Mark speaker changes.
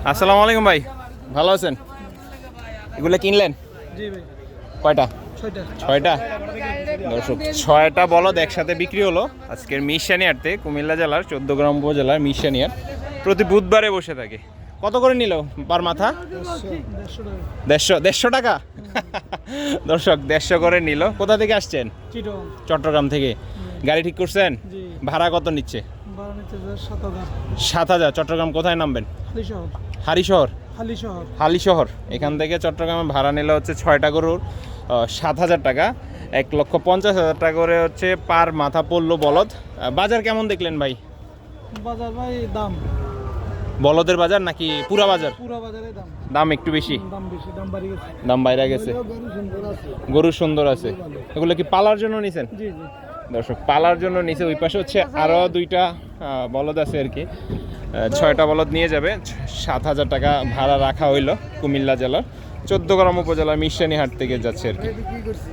Speaker 1: আসসালামু আলাইকুম ভাই, ভালো আছেন? এগুলো কিনলেন?
Speaker 2: জি ভাই,
Speaker 1: কয়টা?
Speaker 2: 6টা।
Speaker 1: 6টা। দর্শক 6টা বলদ একসাথে বিক্রি হলো আজকের মিশানিয়ারতে, কুমিল্লা জেলার 14 গ্রাম উপজেলার মিশানিয়ার। প্রতি বুধবারে বসে থাকে। কত করে নিল পার মাথা? 150 টাকা। দর্শক 150 করে নিল। কোথা থেকে আসছেন?
Speaker 2: চিটং।
Speaker 1: চট্টগ্রাম থেকে। গাড়ি ঠিক করছেন?
Speaker 2: জি।
Speaker 1: ভাড়া কত নিচ্ছে?
Speaker 2: ভাড়া নিচ্ছে 7,000।
Speaker 1: 7,000। চট্টগ্রাম কোথায় নামবেন?
Speaker 2: হালিশহর।
Speaker 1: হারিশহর।
Speaker 2: হালিশহর।
Speaker 1: হালিশহর। এখান থেকে চট্টগ্রামে ভাড়া নিলে হচ্ছে 6টা গরুর 7,000 টাকা, 1,50,000 টাকা করে হচ্ছে পার মাথা পড়লো বলদ। বাজার কেমন দেখলেন ভাই?
Speaker 2: বাজার ভাই দাম।
Speaker 1: বলদের বাজার নাকি পুরা বাজার?
Speaker 2: পুরো বাজারে দাম।
Speaker 1: দাম একটু বেশি,
Speaker 2: দাম বেশি, দাম বাড়ি গেছে।
Speaker 1: দাম বাইরে গেছে। গরু সুন্দর আছে। এগুলো কি পালার জন্য নিছেন?
Speaker 2: জি জি।
Speaker 1: দর্শক পালার জন্য নিচে ওই পাশে হচ্ছে আরও 2টা বলদ আছে আর কি। 6টা বলদ নিয়ে যাবে। 7,000 টাকা ভাড়া রাখা হইলো কুমিল্লা জেলার 14 গ্রাম উপজেলার মিশানি হাট থেকে যাচ্ছে আর কি।